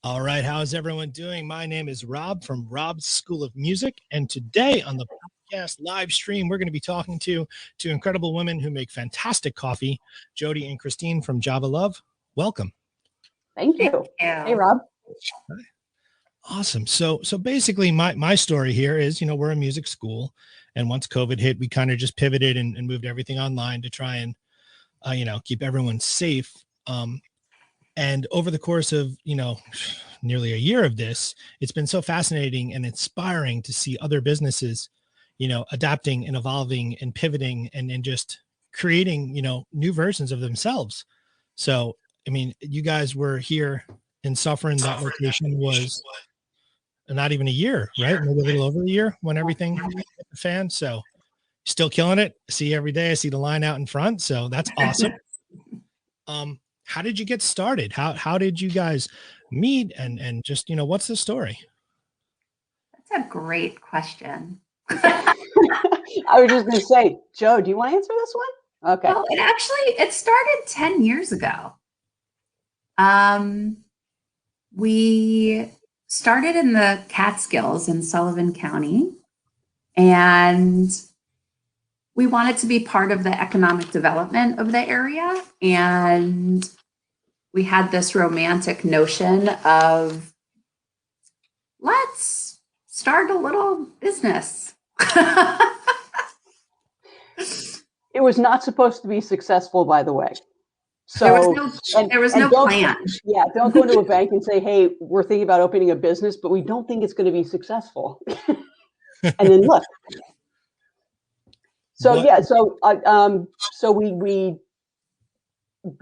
All right, how's everyone doing? My name is Rob from Rob's School of Music, and today on the podcast live stream, we're going to be talking to two incredible women who make fantastic coffee, Jody and Christine from Java Love. Welcome. Thank you. Hey, Rob. Hi. Awesome. So basically, my story here is, we're a music school, and once COVID hit, we kind of just pivoted and moved everything online to try and, keep everyone safe. And over the course of, nearly a year of this, it's been so fascinating and inspiring to see other businesses, adapting and evolving and pivoting and just creating, new versions of themselves. So, you guys were here in Suffern. That location was not even a year, right? Maybe a little over a year when everything hit the fan. So still killing it. See every day. I see the line out in front. So that's awesome. How did you get started? How did you guys meet and just, what's the story? That's a great question. I was just going to say, Joe, do you want to answer this one? Okay. Well, it started 10 years ago. We started in the Catskills in Sullivan County, and we wanted to be part of the economic development of the area. And we had this romantic notion of, let's start a little business. It was not supposed to be successful, by the way. So there was no plan. Yeah, don't go to a bank and say, hey, we're thinking about opening a business, but we don't think it's going to be successful. And then look. So yeah, so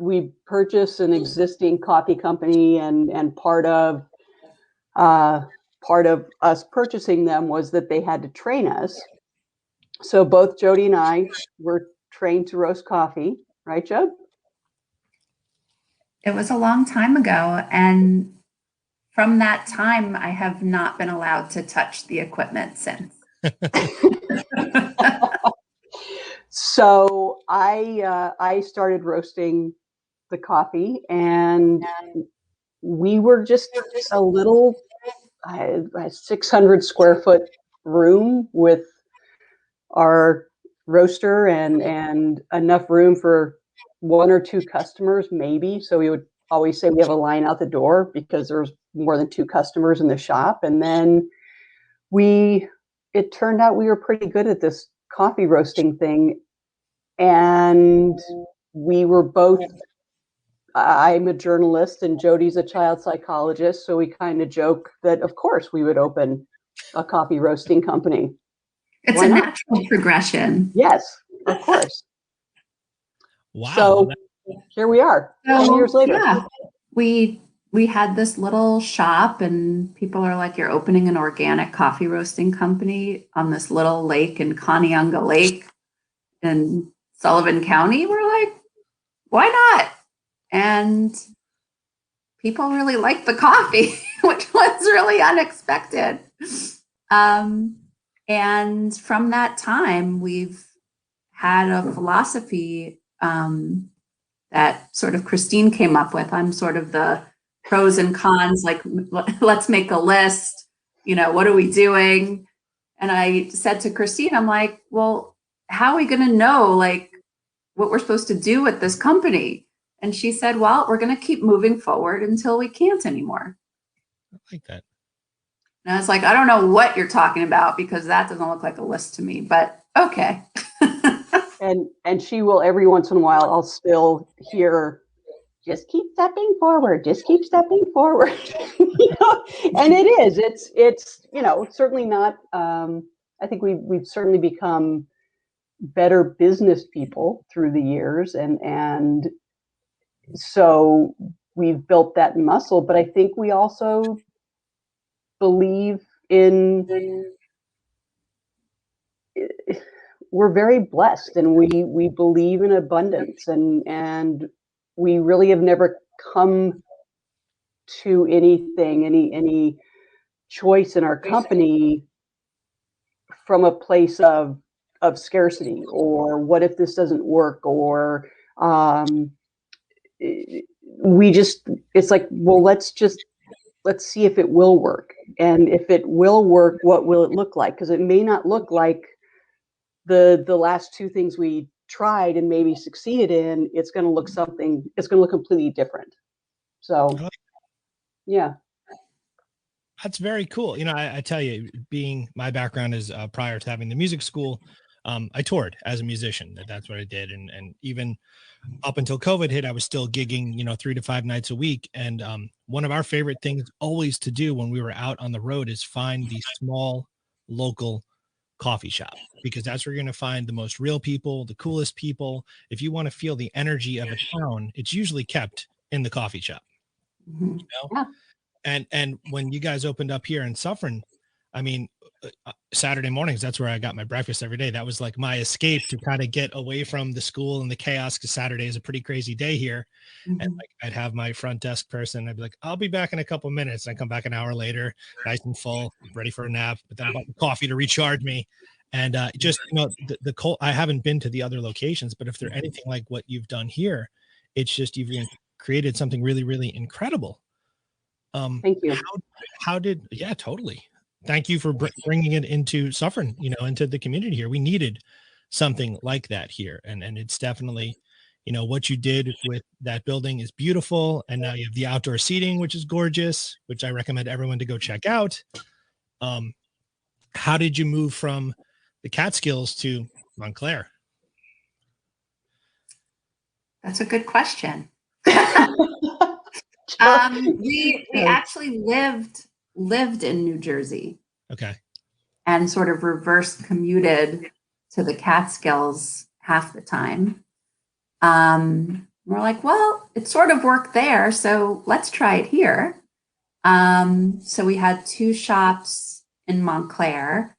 we purchased an existing coffee company, and part of us purchasing them was that they had to train us. So both Jody and I were trained to roast coffee, right, Jode? It was a long time ago, and from that time, I have not been allowed to touch the equipment since. So I started roasting the coffee, and we were just a little 600 square foot room with our roaster and enough room for one or two customers, maybe. So we would always say we have a line out the door because there's more than two customers in the shop. And then it turned out we were pretty good at this coffee roasting thing. And we were both, I'm a journalist and Jody's a child psychologist. So we kind of joke that, of course, we would open a coffee roasting company. It's a natural progression. Yes, of course. Wow. So here we are, 10 years later. Yeah, we had this little shop, and people are like, you're opening an organic coffee roasting company on this little lake in Conyonga Lake in Sullivan County. We're like, why not? And people really liked the coffee, which was really unexpected. And from that time, we've had a philosophy that sort of Christine came up with. I'm sort of the pros and cons, like, let's make a list, what are we doing? And I said to Christine, I'm like, well, how are we going to know, like, what we're supposed to do with this company? And she said, well, we're going to keep moving forward until we can't anymore. I like that. And I was like, I don't know what you're talking about, because that doesn't look like a list to me, but okay. And she will, every once in a while, I'll still hear, just keep stepping forward, just keep stepping forward. And it is, it's certainly not, I think we've certainly become better business people through the years. And so we've built that muscle, but I think we also believe in, we're very blessed, and we believe in abundance, and we really have never come to anything, any choice in our company from a place of scarcity, or what if this doesn't work, or it's like, well, let's just let's see if it will work. And if it will work, what will it look like? Because it may not look like the last two things we tried and maybe succeeded in. It's going to look completely different. So, yeah. That's very cool. You know, I tell you, being my background is prior to having the music school, I toured as a musician. That's what I did. And even up until COVID hit, I was still gigging, 3 to 5 nights a week. And one of our favorite things always to do when we were out on the road is find the small local coffee shop, because that's where you're going to find the most real people, the coolest people. If you want to feel the energy of a town, it's usually kept in the coffee shop. Mm-hmm. Yeah. And when you guys opened up here in Suffern, I mean, Saturday mornings, that's where I got my breakfast every day. That was like my escape to kind of get away from the school and the chaos, because Saturday is a pretty crazy day here. Mm-hmm. And like, I'd have my front desk person. I'd be like, I'll be back in a couple of minutes. And I come back an hour later, nice and full, ready for a nap, but then I bought the coffee to recharge me. And just, the cold, I haven't been to the other locations, but if they're anything like what you've done here, it's just, you've created something really, really incredible. Thank you. How did, yeah, totally. Thank you for bringing it into Suffern, into the community here. We needed something like that here. And it's definitely, what you did with that building is beautiful. And now you have the outdoor seating, which is gorgeous, which I recommend everyone to go check out. How did you move from the Catskills to Montclair? That's a good question. We actually lived in New Jersey. Okay. And sort of reverse commuted to the Catskills half the time. We're like, well, it sort of worked there, so let's try it here. So we had 2 shops in Montclair,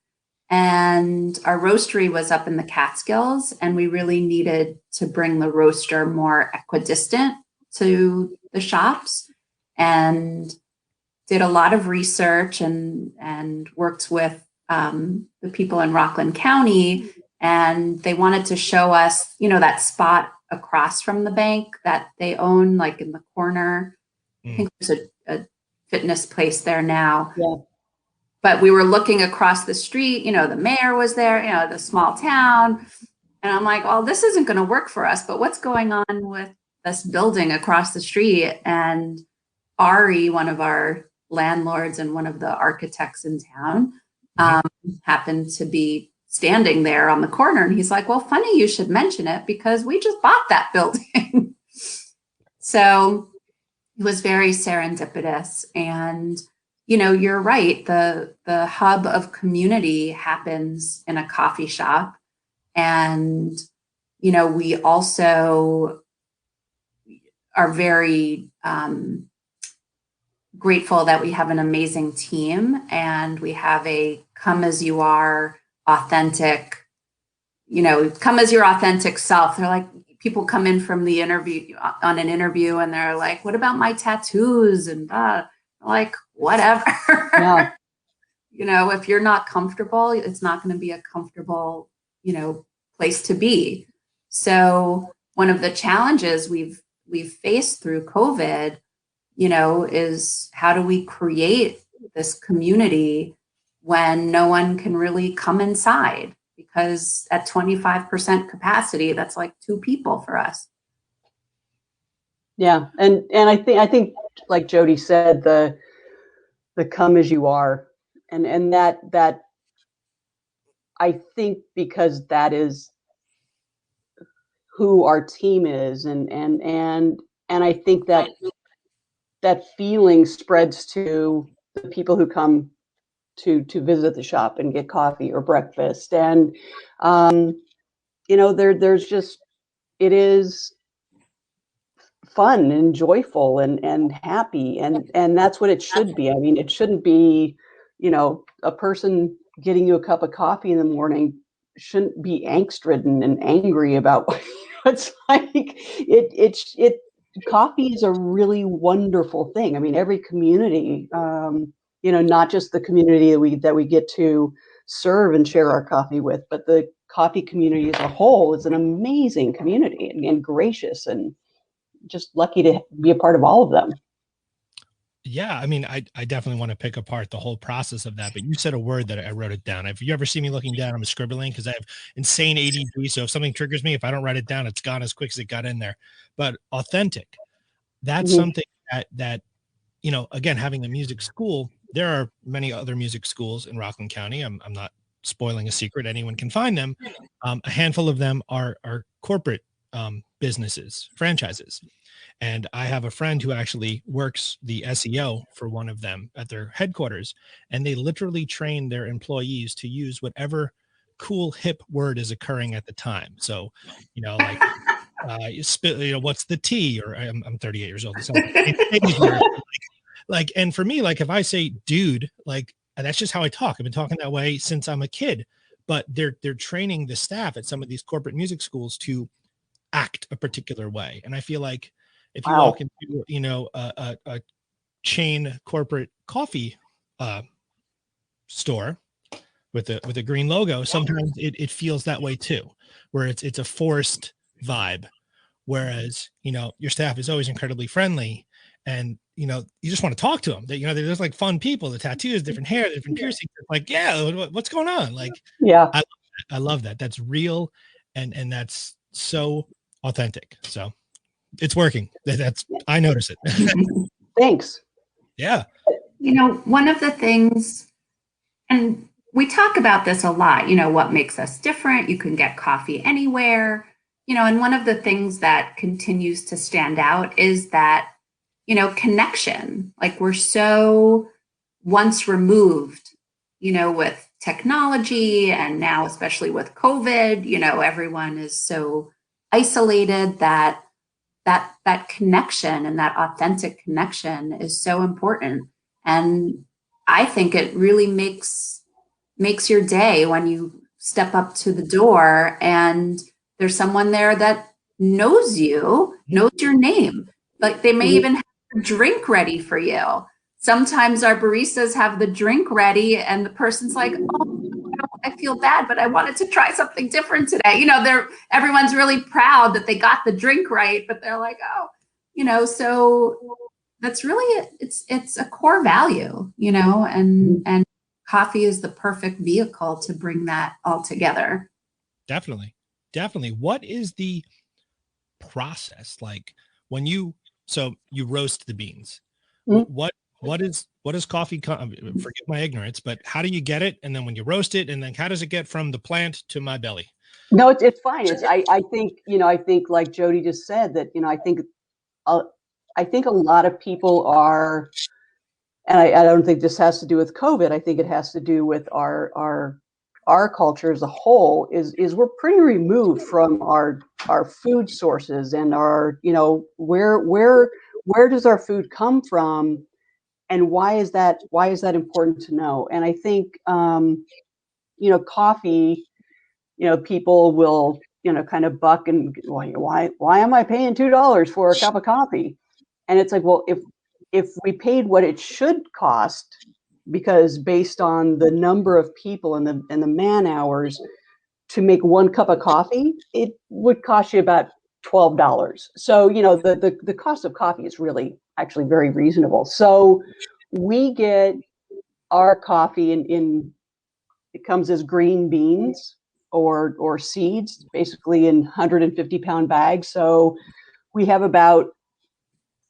and our roastery was up in the Catskills, and we really needed to bring the roaster more equidistant to the shops, and did a lot of research and worked with the people in Rockland County, and they wanted to show us, that spot across from the bank that they own, like in the corner. I think there's a fitness place there now. Yeah. But we were looking across the street, the mayor was there, the small town. And I'm like, well, this isn't going to work for us, but what's going on with this building across the street? And Ari, one of our landlords and one of the architects in town, happened to be standing there on the corner. And he's like, well, funny you should mention it, because we just bought that building. So it was very serendipitous. And, you're right. The hub of community happens in a coffee shop. And, we also are very grateful that we have an amazing team, and we have a come as you are authentic, come as your authentic self. They're like, people come in from the interview on an interview and they're like, what about my tattoos? And like, whatever. Yeah. If you're not comfortable, it's not going to be a comfortable, place to be. So one of the challenges we've faced through COVID, is how do we create this community when no one can really come inside? Because at 25% capacity, that's like 2 people for us. Yeah. And I think like Jody said, the come as you are, and that I think, because that is who our team is, and I think that feeling spreads to the people who come to visit the shop and get coffee or breakfast. And there's just, it is fun and joyful and happy, and that's what it should be. I mean, it shouldn't be, a person getting you a cup of coffee in the morning shouldn't be angst ridden and angry about it's like it coffee is a really wonderful thing. I mean, every community, not just the community that we get to serve and share our coffee with, but the coffee community as a whole is an amazing community, and gracious, and just lucky to be a part of all of them. Yeah, I mean, I definitely want to pick apart the whole process of that, but you said a word that I wrote it down. If you ever see me looking down, I'm scribbling because I have insane ADD. So if something triggers me, if I don't write it down, it's gone as quick as it got in there. But authentic, that's Mhm. something that again, having a music school, there are many other music schools in Rockland County. I'm not spoiling a secret. Anyone can find them. A handful of them are corporate businesses, franchises. And I have a friend who actually works the SEO for one of them at their headquarters. And they literally train their employees to use whatever cool hip word is occurring at the time. So, like what's the T? Or I'm 38 years old. It's not the same age where, like, and for me, like if I say dude, like that's just how I talk. I've been talking that way since I'm a kid. But they're training the staff at some of these corporate music schools to act a particular way. And I feel like if you walk Wow. into, a chain corporate coffee store with a green logo, sometimes it feels that way too, where it's a forced vibe. Whereas, your staff is always incredibly friendly and, you just want to talk to them. That, they're just like fun people, the tattoos, different hair, different piercings. It's like, yeah, what's going on? Like, Yeah. I love that. That's real. And that's so authentic. So it's working. I notice it. Thanks. Yeah. One of the things, and we talk about this a lot, what makes us different. You can get coffee anywhere, and one of the things that continues to stand out is that, connection. Like we're so once removed, with technology and now, especially with COVID, everyone is so isolated that connection and that authentic connection is so important. And I think it really makes your day when you step up to the door and there's someone there that knows you, knows your name. Like they may Mhm. even have a drink ready for you. Sometimes our baristas have the drink ready and the person's like, oh, I feel bad, but I wanted to try something different today. Everyone's really proud that they got the drink right, but they're like, oh, so that's really it's a core value, and coffee is the perfect vehicle to bring that all together. Definitely. Definitely. What is the process like when you roast the beans? Mhm. What is coffee? Forgive my ignorance, but how do you get it? And then when you roast it, and then how does it get from the plant to my belly? No, it's fine. I think, I think like Jody just said that, uh, I think a lot of people are, and I don't think this has to do with COVID. I think it has to do with our culture as a whole is we're pretty removed from our food sources and our, where does our food come from and why is that important to know? And I think, coffee, people will, kind of buck and why am I paying $2 for a cup of coffee? And it's like, well, if we paid what it should cost, because based on the number of people and the man hours to make one cup of coffee, it would cost you about $12. So, the cost of coffee is really actually very reasonable. So we get our coffee in it comes as green beans or seeds, basically in 150-pound bags. So we have about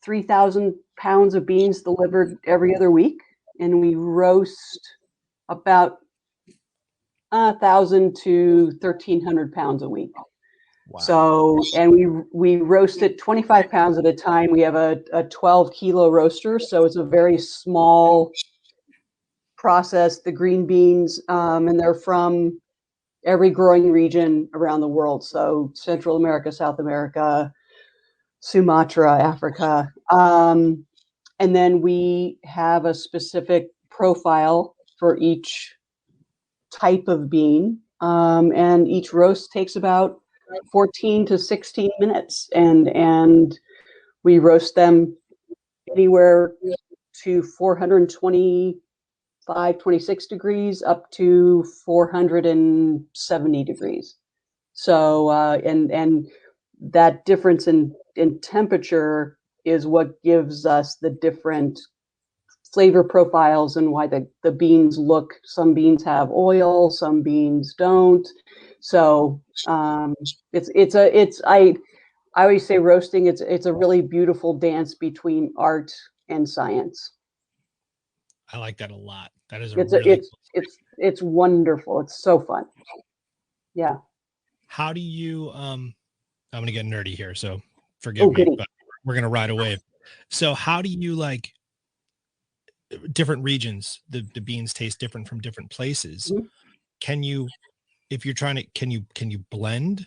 3,000 pounds of beans delivered every other week, and we roast about 1,000 to 1,300 pounds a week. Wow. So, and we roast it 25 pounds at a time. We have a 12-kilo roaster, so it's a very small process. The green beans, and they're from every growing region around the world. So Central America, South America, Sumatra, Africa. And then we have a specific profile for each type of bean. And each roast takes about 14 to 16 minutes. And we roast them anywhere to 425, 26 degrees up to 470 degrees. So, and that difference in temperature is what gives us the different flavor profiles and why the beans look. Some beans have oil, some beans don't. So I always say roasting. It's a really beautiful dance between art and science. I like that a lot. That is a really cool. It's wonderful. It's so fun. Yeah. How do you I'm gonna get nerdy here, so forgive me, but we're gonna ride a wave. So how do you like different regions, the beans taste different from different places? Mm-hmm. Can you, if you're trying to, can you blend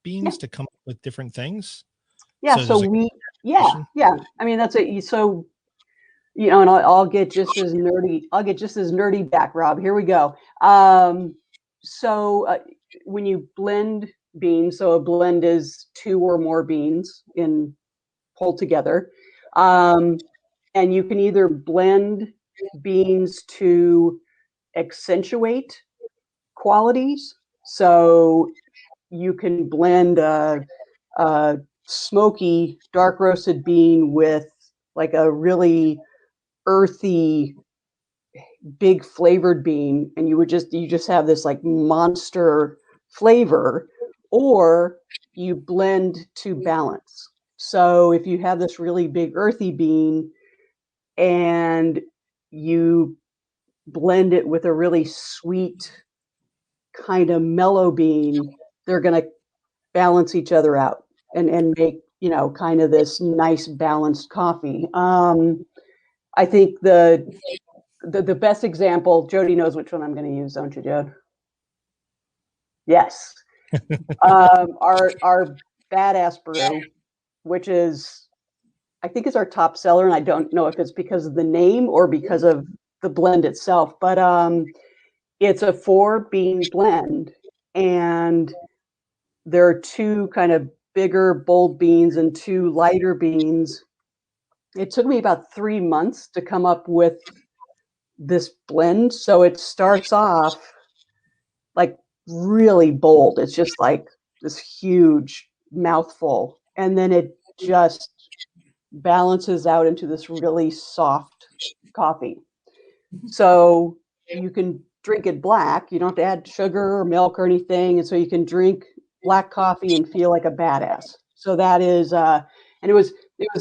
beans to come up with different things? Yeah. So yeah. I mean, that's it. So, you know, and I'll get just as nerdy. I'll get just as nerdy back, Rob. Here we go. So when you blend beans, so a blend is 2 or more beans pulled together. And you can either blend beans to accentuate qualities. So you can blend a smoky dark roasted bean with like a really earthy big flavored bean, and you just have this like monster flavor, or you blend to balance. So if you have this really big earthy bean and you blend it with a really sweet kind of mellow bean, they're going to balance each other out and make, you know, kind of this nice balanced coffee. I think the best example, Jody knows which one I'm going to use, don't you, Jode? Yes. Our Badass Brew, which is, I think is our top seller, and I don't know if it's because of the name or because of the blend itself, but it's a 4-bean blend, and there are 2 kind of bigger, bold beans and 2 lighter beans. It took me about 3 months to come up with this blend. So it starts off like really bold. It's just like this huge mouthful, and then it just balances out into this really soft coffee. So you can drink it black. You don't have to add sugar or milk or anything. And so you can drink black coffee and feel like a badass. So that is, and it was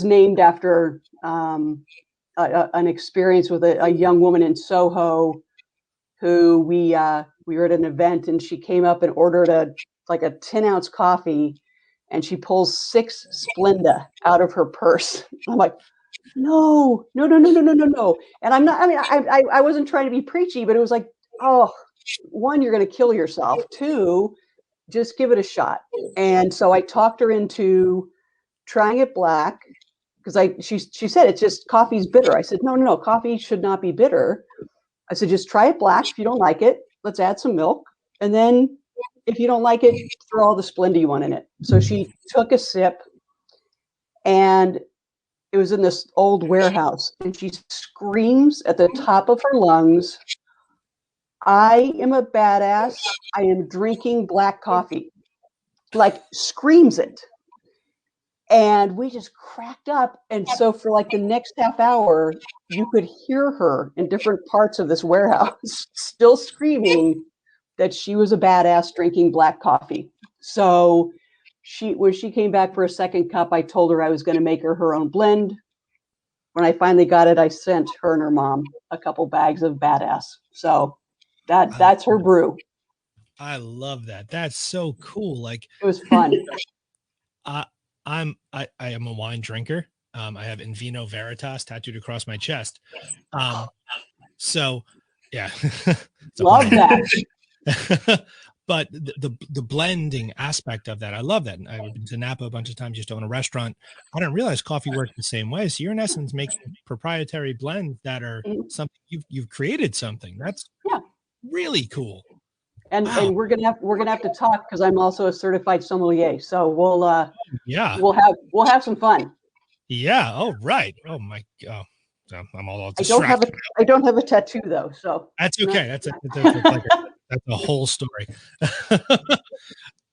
named after an experience with a young woman in Soho who we were at an event, and she came up and ordered a 10-ounce coffee, and she pulls 6 Splenda out of her purse. I'm like, no. And I'm not, I mean, I wasn't trying to be preachy, but it was like, oh, 1, you're going to kill yourself. 2, just give it a shot. And so I talked her into trying it black, because she said, it's just, coffee's bitter. I said, no, coffee should not be bitter. I said, just try it black. If you don't like it, let's add some milk. And then if you don't like it, throw all the Splenda you want in it. So she took a sip, and it was in this old warehouse, and she screams at the top of her lungs, I am a badass. I am drinking black coffee. Like, screams it. And we just cracked up. And so for like the next half hour, you could hear her in different parts of this warehouse still screaming that she was a badass drinking black coffee. So when she came back for a second cup, I told her I was going to make her own blend. When I finally got it, I sent her and her mom a couple bags of badass. So that's her brew. I love that. That's so cool. Like, it was fun. I am a wine drinker. I have In Vino Veritas tattooed across my chest. So yeah, love that. But the blending aspect of that, I love that. I've been to Napa a bunch of times, just to own a restaurant. I didn't realize coffee worked the same way. So you're in essence making proprietary blends that are something you've created something. That's really cool. And wow. And we're gonna have to talk, because I'm also a certified sommelier. So we'll have some fun. Yeah. Oh, right. Oh my God. I'm all distracted. I don't have a tattoo though, so that's okay. That's a whole story.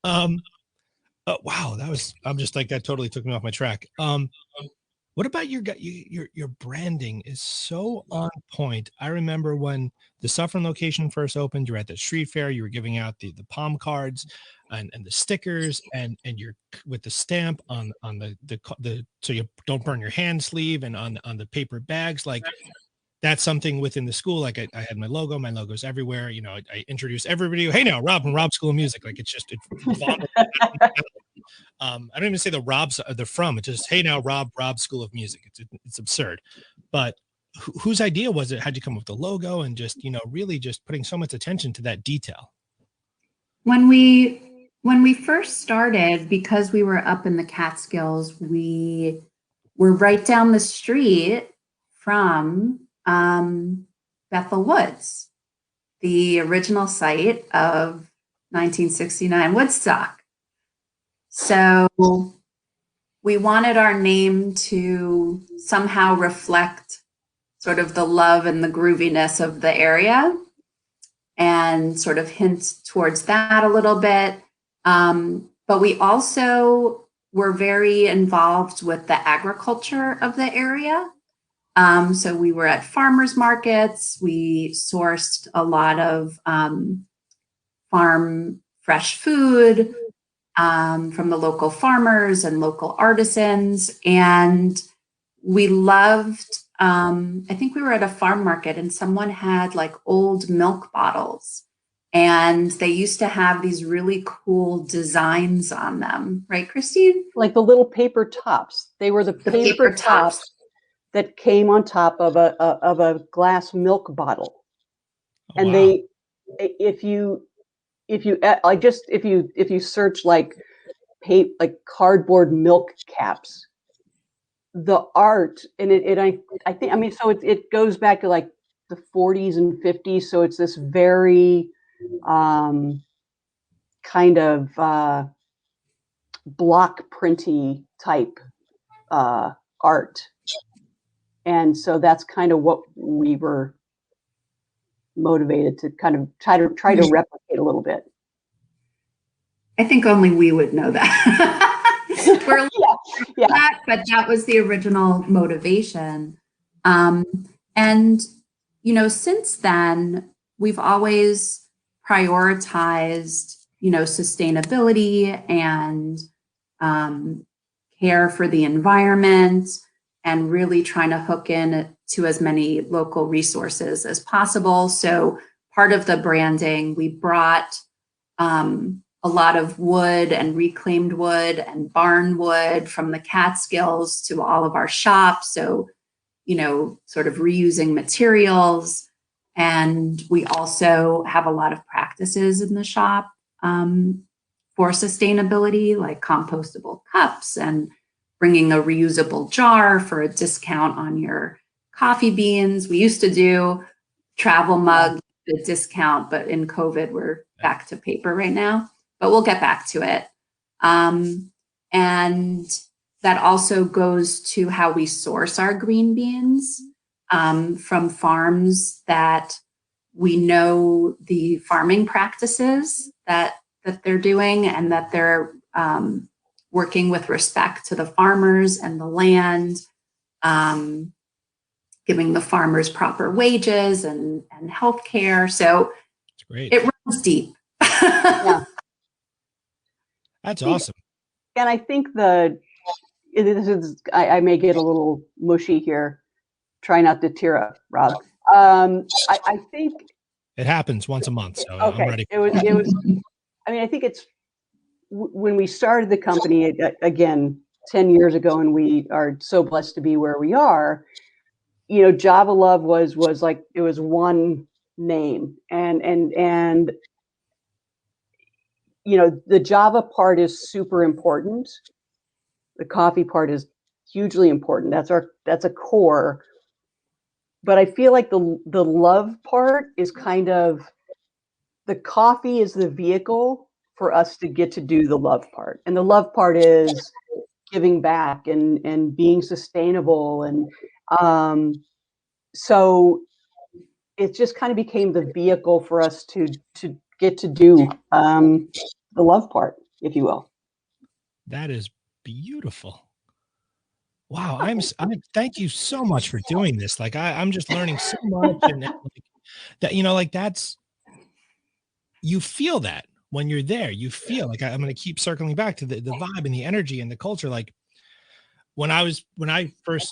Wow, I'm just like, that totally took me off my track. What about your branding is so on point. I remember when the Suffern location first opened, you were at the street fair, you were giving out the palm cards and the stickers and you're with the stamp on the so you don't burn your hand sleeve and on the paper bags. Like that's something within the school. Like I had my logo's everywhere. You know, I introduce everybody. Hey now, Rob from Rob School of Music. Like it's just I don't even say the Rob's the from. It's just hey now, Rob School of Music. It's absurd, but whose idea was it? How'd you come up with the logo and just really just putting so much attention to that detail? When we first started, because we were up in the Catskills, we were right down the street from Bethel Woods, the original site of 1969 Woodstock. So we wanted our name to somehow reflect sort of the love and the grooviness of the area and sort of hint towards that a little bit. But we also were very involved with the agriculture of the area. So we were at farmers markets. We sourced a lot of farm fresh food from the local farmers and local artisans. And we loved, I think we were at a farm market and someone had like old milk bottles and they used to have these really cool designs on them. Right, Christine? Like the little paper tops. They were the paper tops that came on top of a glass milk bottle. Oh, and wow. if you search like cardboard milk caps, the art and I think, I mean, so it goes back to like the 40s and 50s. So it's this very kind of block printy type art. And so that's kind of what we were motivated to kind of try to replicate a little bit. I think only we would know that. We're yeah. That, but that was the original motivation. And, since then, we've always prioritized, sustainability and care for the environment and really trying to hook in to as many local resources as possible. So part of the branding, we brought a lot of wood and reclaimed wood and barn wood from the Catskills to all of our shops. So, sort of reusing materials. And we also have a lot of practices in the shop for sustainability, like compostable cups and bringing a reusable jar for a discount on your coffee beans. We used to do travel mug, the discount, but in COVID, we're back to paper right now. But we'll get back to it. And that also goes to how we source our green beans from farms that we know the farming practices that they're doing and that they're working with respect to the farmers and the land, giving the farmers proper wages and health care. So it runs deep. Yeah. That's awesome. And I think I may get a little mushy here. Try not to tear up, Rob. I think it happens once a month. So okay. I'm ready. It was. I mean, I think it's when we started the company again 10 years ago, and we are so blessed to be where we are. Java Love was like it was one name, and the Java part is super important. The coffee part is hugely important. That's a core. But I feel like the love part is kind of, the coffee is the vehicle for us to get to do the love part. And the love part is giving back and being sustainable. And so it just kind of became the vehicle for us to get to do the love part, if you will. That is beautiful. Wow, thank you so much for doing this. Like I'm just learning so much, and like, that, like that's, you feel that when you're there, you feel like I'm going to keep circling back to the vibe and the energy and the culture. Like when I first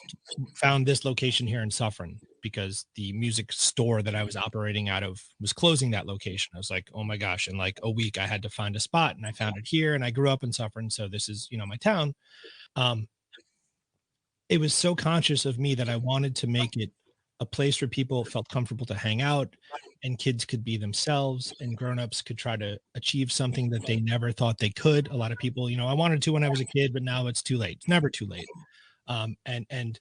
found this location here in Suffern, because the music store that I was operating out of was closing that location. I was like, oh my gosh. In like a week I had to find a spot, and I found it here, and I grew up in Suffern. So this is, my town. Um, it was so conscious of me that I wanted to make it a place where people felt comfortable to hang out, and kids could be themselves, and grown-ups could try to achieve something that they never thought they could. A lot of people, I wanted to when I was a kid, but now it's too late. It's never too late. And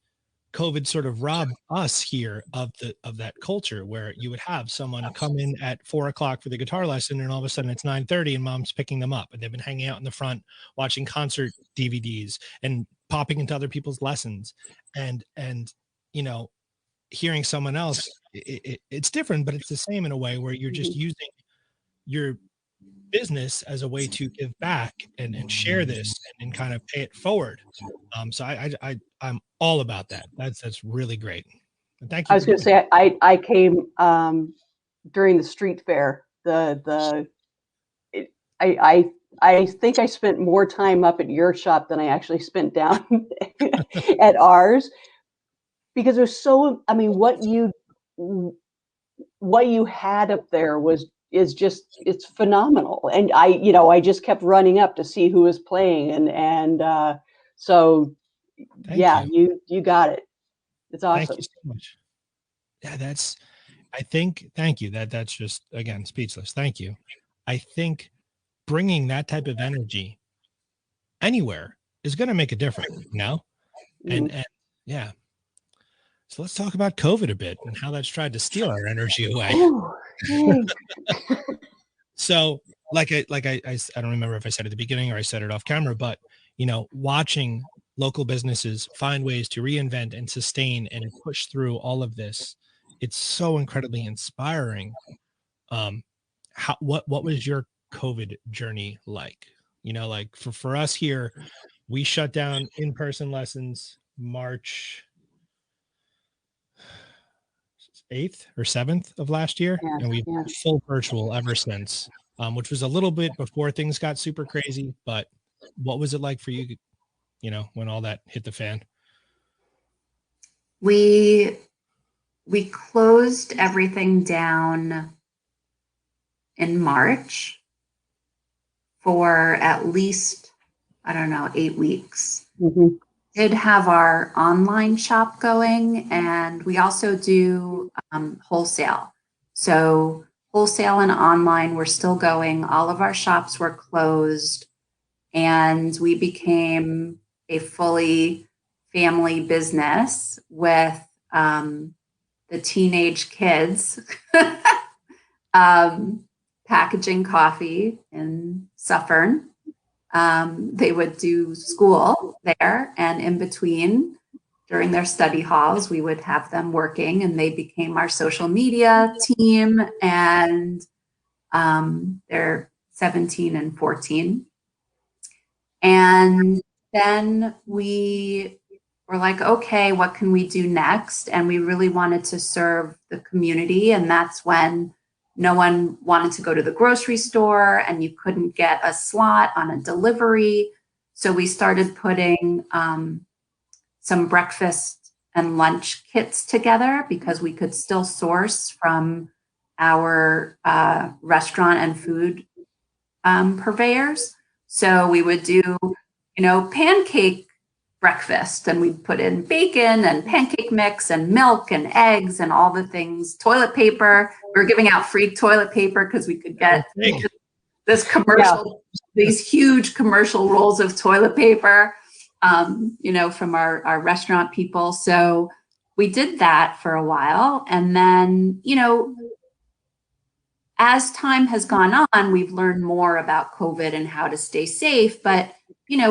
COVID sort of robbed us here of that culture, where you would have someone come in at 4 o'clock for the guitar lesson, and all of a sudden it's 9:30 and mom's picking them up, and they've been hanging out in the front watching concert DVDs and popping into other people's lessons. And hearing someone else, it's different, but it's the same in a way, where you're just using your business as a way to give back and share this, and kind of pay it forward. So I'm all about that. That's really great. And thank I you was for going to doing say I came during the street fair. I think I spent more time up at your shop than I actually spent down at ours, because there's so, I mean, what you had up there is just, it's phenomenal. And I just kept running up to see who was playing, and so Thank yeah, you. you got it. It's Thank you awesome. so much. Yeah, I think, thank you. That's just, again, speechless. Thank you. I think bringing that type of energy anywhere is going to make a difference. Mhm. And yeah. So let's talk about COVID a bit, and how that's tried to steal our energy away. Ooh, yay. So I don't remember if I said at the beginning or I said it off camera, but watching local businesses find ways to reinvent and sustain and push through all of this, it's so incredibly inspiring. What was your COVID journey like? Like for us here, we shut down in-person lessons March 8th or 7th of last year, Yeah, and we've yeah. been full virtual ever since, which was a little bit before things got super crazy. But what was it like for you, when all that hit the fan? We closed everything down in March for at least, I don't know, 8 weeks. Mhm. Did have our online shop going, and we also do wholesale. So wholesale and online were still going. All of our shops were closed, and we became a fully family business with the teenage kids packaging coffee in Suffern. They would do school there, and in between, during their study halls, we would have them working, and they became our social media team. And they're 17 and 14. And then we were like, okay, what can we do next? And we really wanted to serve the community. And that's when no one wanted to go to the grocery store, and you couldn't get a slot on a delivery. So we started putting some breakfast and lunch kits together, because we could still source from our restaurant and food purveyors. So we would do, pancake breakfast, and we'd put in bacon and pancake mix and milk and eggs and all the things, toilet paper. We were giving out free toilet paper because we could get this commercial, these huge commercial rolls of toilet paper, from our restaurant people. So we did that for a while. And then, as time has gone on, we've learned more about COVID and how to stay safe. But,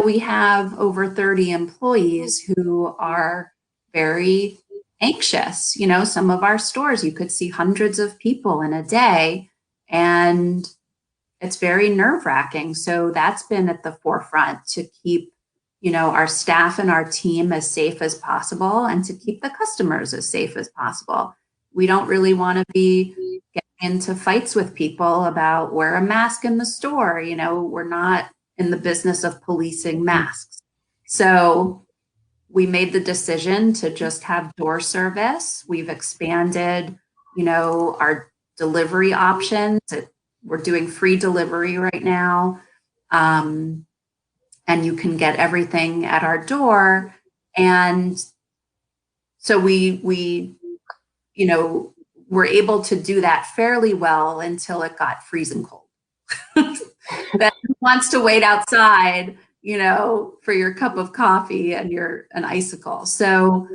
we have over 30 employees who are very anxious. Some of our stores, you could see hundreds of people in a day, and it's very nerve-wracking. So that's been at the forefront, to keep our staff and our team as safe as possible and to keep the customers as safe as possible. We don't really want to be getting into fights with people about wear a mask in the store. We're not in the business of policing masks. So we made the decision to just have door service. We've expanded, our delivery options. We're doing free delivery right now. And you can get everything at our door. And so we were able to do that fairly well until it got freezing cold. Then who wants to wait outside, for your cup of coffee and an icicle. So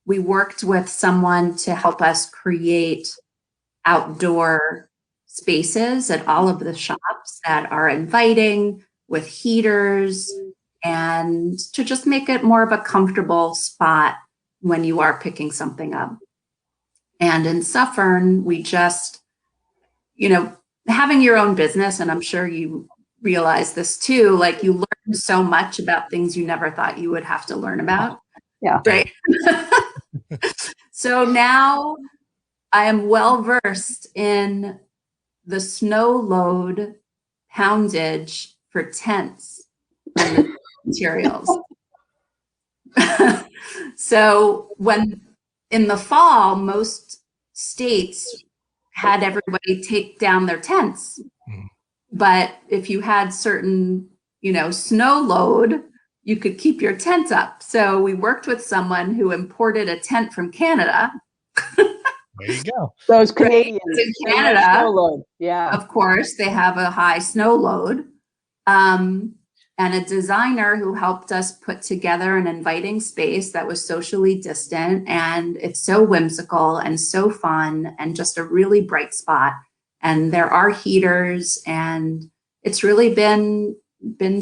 we worked with someone to help us create outdoor spaces at all of the shops that are inviting, with heaters, and to just make it more of a comfortable spot when you are picking something up. And in Suffern, we just, having your own business, and I'm sure you realize this too, like you learn so much about things you never thought you would have to learn about. Yeah. Right. So now I am well versed in the snow load poundage for tents and materials. So when in the fall, most states had everybody take down their tents. But if you had certain, snow load, you could keep your tent up. So we worked with someone who imported a tent from Canada. There you go. Those Canadians in Canada, snow load. Yeah. Of course, they have a high snow load. And a designer who helped us put together an inviting space that was socially distant. And it's so whimsical and so fun and just a really bright spot. And there are heaters, and it's really been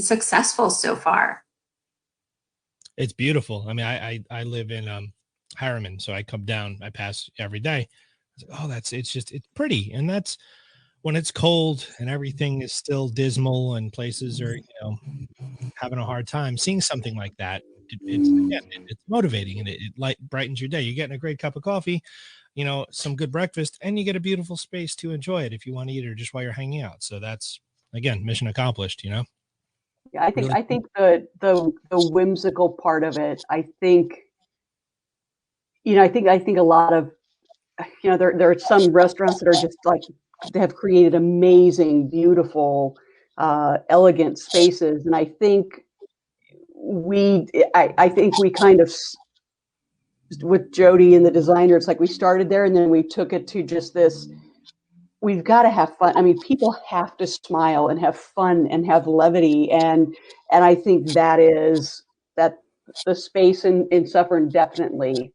successful so far. It's beautiful. I mean, I live in Harriman, so I come down, I pass every day. I was like, it's pretty. And that's when it's cold and everything is still dismal and places are, having a hard time. Seeing something like that, it's motivating, and it brightens your day. You're getting a great cup of coffee, some good breakfast, and you get a beautiful space to enjoy it if you want to eat or just while you're hanging out. So that's, again, mission accomplished. Yeah, I think the whimsical part of it, I think a lot of, there are some restaurants that are just like, they have created amazing, beautiful, elegant spaces. And I think I think we kind of, with Jody and the designer, it's like we started there and then we took it to just this, we've got to have fun. I mean, people have to smile and have fun and have levity. And I think that the space in Suffern definitely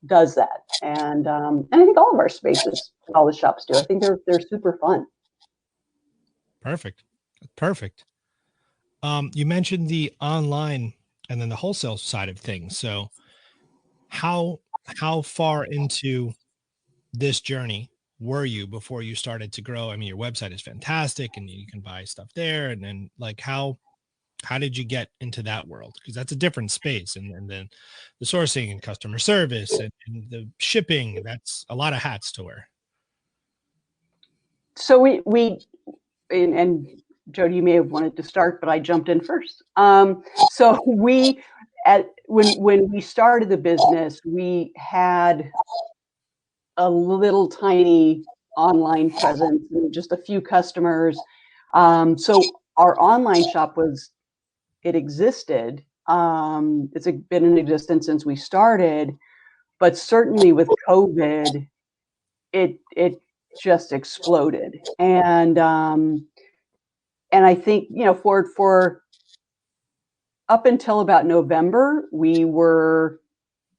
does that. And I think all of our spaces, all the shops do. I think they're super fun. Perfect. You mentioned the online and then the wholesale side of things. So how far into this journey were you before you started to grow? I mean, your website is fantastic and you can buy stuff there. And then like, how did you get into that world? Because that's a different space. And then the sourcing and customer service and the shipping, that's a lot of hats to wear. So we and Jody, you may have wanted to start, but I jumped in first. So when we started the business, we had a little tiny online presence and just a few customers. So our online shop existed. It's been in existence since we started, but certainly with COVID, it just exploded. And I think, for up until about November, we were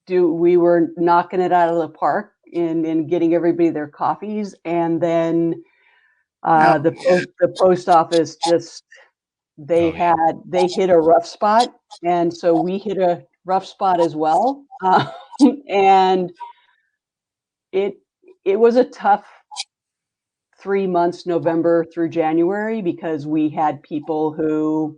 knocking it out of the park in getting everybody their coffees. And then the post office just, they hit a rough spot. And so we hit a rough spot as well. And it was a tough 3 months, November through January, because we had people who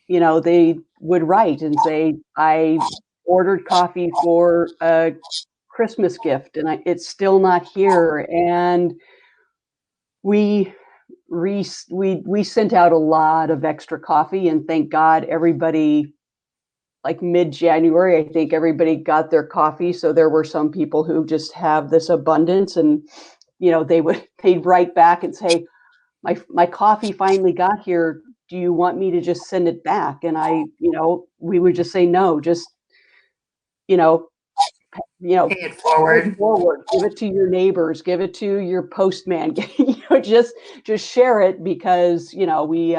you know, they would write and say, I ordered coffee for a Christmas gift and it's still not here. And we sent out a lot of extra coffee, and thank God everybody, like mid-January, I think everybody got their coffee. So there were some people who just have this abundance, and you know, they'd write back and say, my coffee finally got here. Do you want me to just send it back? And we would just say no, just you know, Pay it forward. give it to your neighbors, give it to your postman, just share it, because we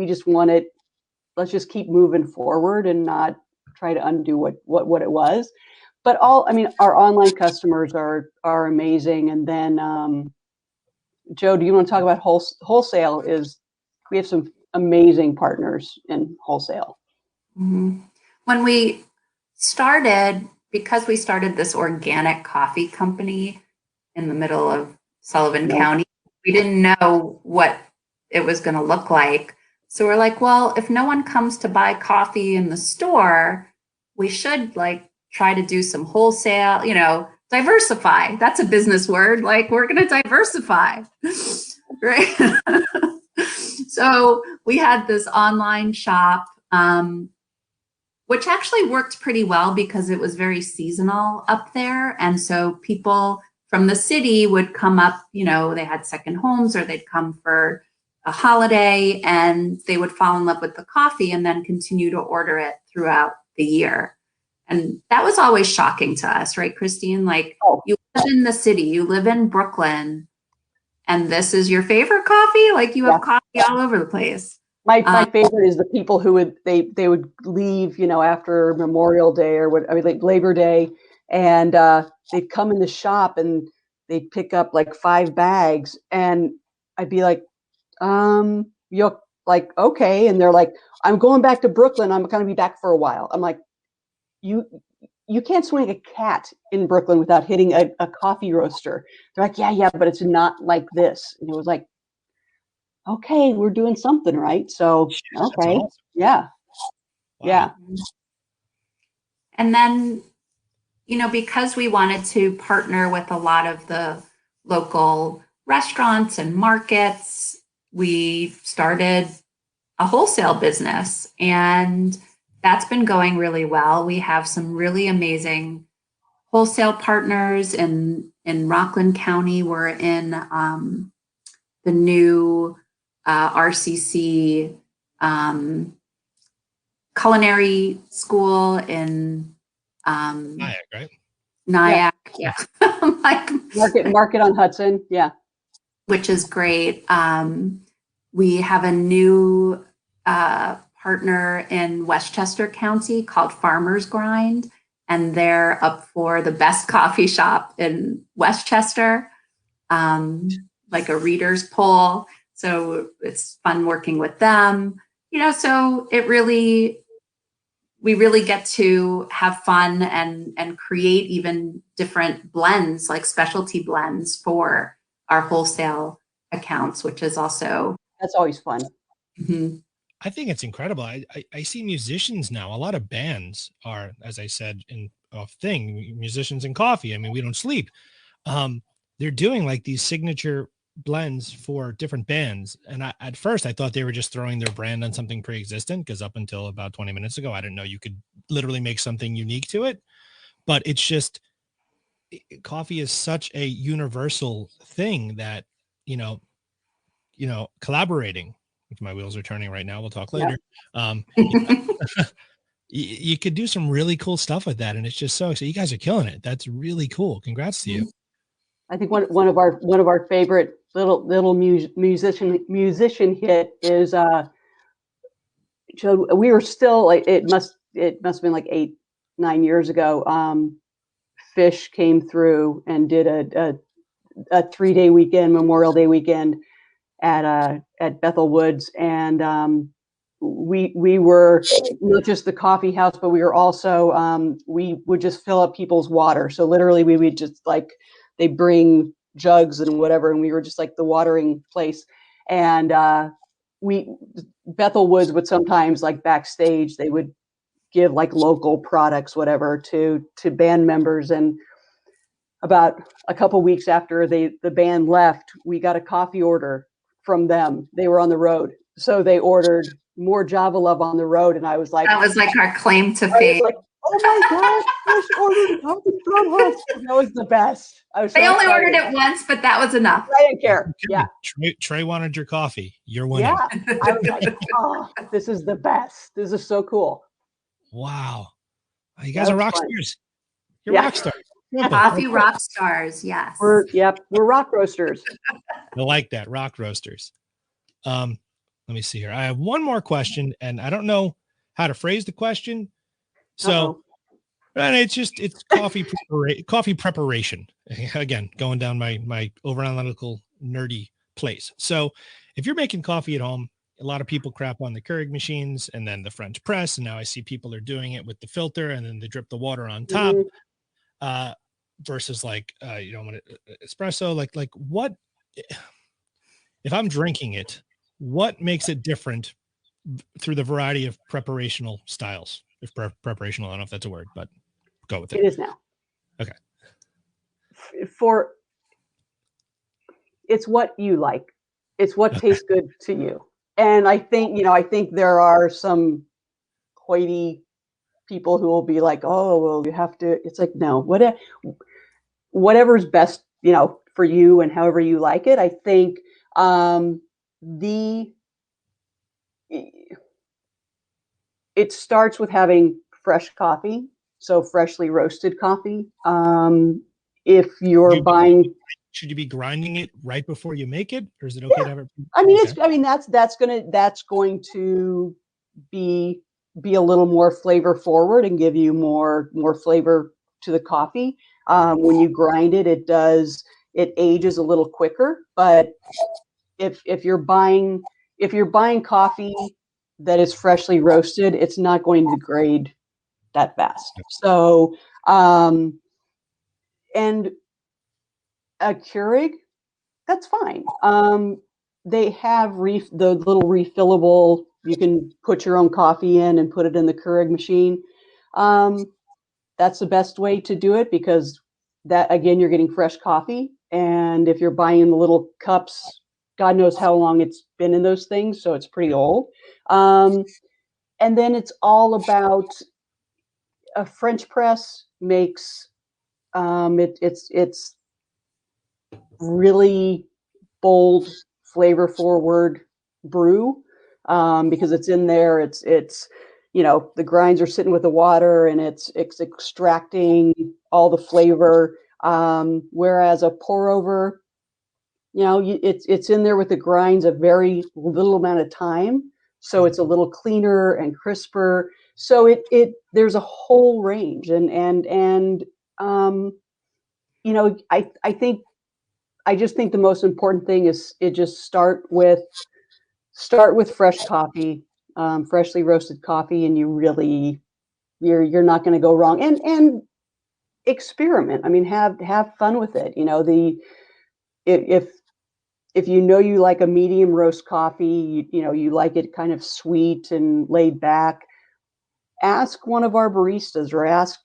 just want it. Let's just keep moving forward and not try to undo what it was. But our online customers are amazing. And then Joe, do you want to talk about wholesale? We have some amazing partners in wholesale. Mm-hmm. When we started, because we started this organic coffee company in the middle of Sullivan County, we didn't know what it was going to look like. So we're like, well, if no one comes to buy coffee in the store, we should try to do some wholesale, diversify. That's a business word. We're going to diversify, right? So we had this online shop, which actually worked pretty well because it was very seasonal up there. And so people from the city would come up, they had second homes, or they'd come for a holiday, and they would fall in love with the coffee and then continue to order it throughout the year. And that was always shocking to us, right, Christine? You live in the city, you live in Brooklyn, and this is your favorite coffee? You have coffee all over the place. My favorite is the people who would leave, after Memorial Day or Labor Day, and they'd come in the shop and they'd pick up 5 bags, and I'd be like, you're okay, and they're like, I'm going back to Brooklyn. I'm going to be back for a while. I'm like, you can't swing a cat in Brooklyn without hitting a coffee roaster. They're like, yeah, but it's not like this. And it was like, okay, we're doing something right. So, okay. Awesome. Yeah. Wow. Yeah. And then, because we wanted to partner with a lot of the local restaurants and markets, we started a wholesale business, and that's been going really well. We have some really amazing wholesale partners in Rockland County. We're in the new RCC culinary school in Nyack, right? Nyack, yeah. Market on Hudson, yeah. Which is great. We have a new partner in Westchester County called Farmers Grind, and they're up for the best coffee shop in Westchester, like a reader's poll. So it's fun working with them. So we really get to have fun and create even different blends, like specialty blends for our wholesale accounts, which is also. That's always fun. Mm-hmm. I think it's incredible. I see musicians now. A lot of bands are, as I said, musicians and coffee. I mean, we don't sleep. They're doing these signature blends for different bands. And at first I thought they were just throwing their brand on something pre-existent, because up until about 20 minutes ago, I didn't know you could literally make something unique to it. But it's just, coffee is such a universal thing that, collaborating, which my wheels are turning right now. We'll talk later. Yep. You could do some really cool stuff with that. And it's just so you guys are killing it. That's really cool. Congrats to you. I think one of our favorite little musician hit is so we were still it must have been 8-9 years ago. Fish came through and did a 3-day weekend, Memorial Day weekend at Bethel Woods, and we were not just the coffee house, but we were also we would just fill up people's water. So literally we would just they bring jugs and whatever, and we were just the watering place. And Bethel Woods would sometimes, like backstage, they would give like local products, whatever, to band members. And about a couple weeks after the band left, we got a coffee order from them. They were on the road, so they ordered more Java Love on the road, and I was like, that was like our claim to I was fame. like, oh my god, just ordered coffee from us. That was the best. I was. They so only excited. ordered it once, but that was enough. I didn't care. Yeah. Trey wanted your coffee. You're winning. Yeah. I was like, oh, this is the best. This is so cool. Wow. You guys are rock stars. You're rock stars. Coffee rock stars. Yes. We're rock roasters. I like that. Rock roasters. Let me see here. I have one more question, and I don't know how to phrase the question. So, and it's coffee preparation. Again, going down my over-analytical nerdy place. So if you're making coffee at home, a lot of people crap on the Keurig machines and then the French press. And now I see people are doing it with the filter and then they drip the water on top. Versus like, when espresso, like what, if I'm drinking it, what makes it different through the variety of preparational styles? If preparational, I don't know if that's a word, but go with it. It is now. Okay. It's what you like. It's what tastes good to you. And I think there are some hoity people who will be like, oh, well, you have to, it's like, no, whatever's best, for you and however you like it. I think it starts with having fresh coffee. So freshly roasted coffee. If you're buying, should you be grinding it right before you make it, or is it okay to have it? That's going to be a little more flavor forward and give you more flavor to the coffee. When you grind it, it ages a little quicker. But if you're buying coffee that is freshly roasted, it's not going to degrade that fast. So, and a Keurig, that's fine. They have the little refillable, you can put your own coffee in and put it in the Keurig machine. That's the best way to do it, because that, again, you're getting fresh coffee. And if you're buying the little cups, God knows how long it's been in those things, so it's pretty old. And then it's all about a French press makes it's really bold, flavor forward brew, because it's in there. It's the grinds are sitting with the water and it's extracting all the flavor. Whereas a pour over, it's in there with the grinds a very little amount of time, so it's a little cleaner and crisper. So there's a whole range, I just think the most important thing is start with fresh coffee, freshly roasted coffee, and you're not going to go wrong. And experiment. I mean, have fun with it. If you like a medium roast coffee, you like it kind of sweet and laid back, ask one of our baristas, or ask,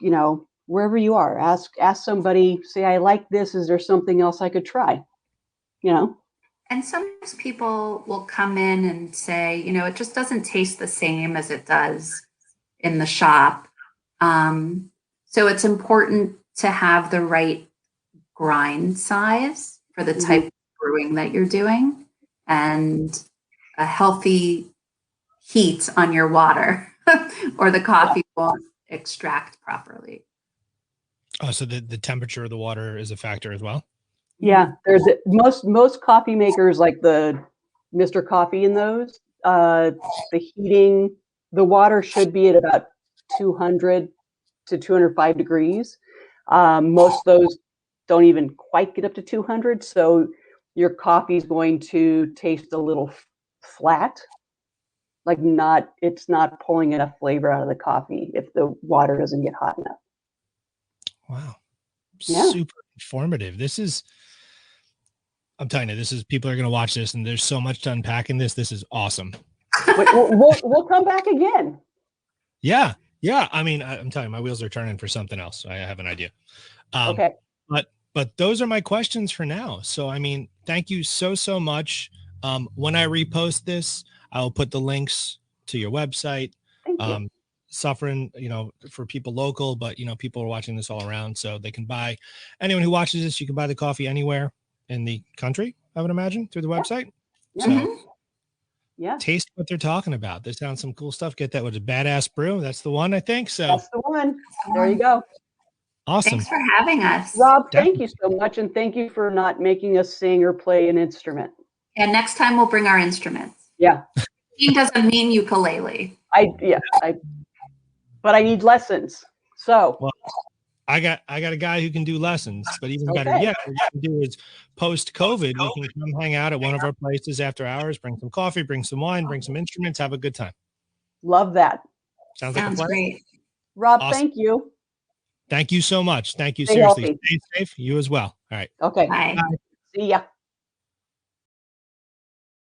wherever you are, ask somebody, say, I like this. Is there something else I could try? And sometimes people will come in and say, it just doesn't taste the same as it does in the shop. So it's important to have the right grind size for the type of brewing that you're doing, and a healthy heat on your water or the coffee won't extract properly. Oh, so the temperature of the water is a factor as well? Yeah, there's most coffee makers, like the Mr. Coffee and those, the heating, the water should be at about 200 to 205 degrees. Most of those don't even quite get up to 200, so your coffee is going to taste a little flat, like it's not pulling enough flavor out of the coffee if the water doesn't get hot enough. Wow. Yeah. Super informative. I'm telling you, people are going to watch this, and there's so much to unpack in this. This is awesome. We'll come back again. Yeah. Yeah. I mean, I'm telling you, my wheels are turning for something else. I have an idea. Okay. But those are my questions for now. So, I mean, thank you so much. When I repost this, I'll put the links to your website. Thank you. Suffering, for people local, but people are watching this all around, so they can buy. Anyone who watches this, you can buy the coffee anywhere in the country, I would imagine, through the website. Yeah. So Yeah. taste what they're talking about. This sounds some cool stuff. Get that with a badass brew. That's the one, I think. So That's the one. There you go. Awesome. Thanks for having us. Rob, thank you so much, and thank you for not making us sing or play an instrument. And next time we'll bring our instruments. Yeah. Singing doesn't mean ukulele. But I need lessons. So well, I got a guy who can do lessons, but even better yet, what we can do is post-COVID, we can come hang out at one of our places after hours, bring some coffee, bring some wine, bring some instruments, have a good time. Love that. Sounds like a plan. Great. Rob, Awesome. thank you. Thank you so much. Thank you. Stay Seriously. healthy. Stay safe. You as well. All right. Okay. Bye. See ya.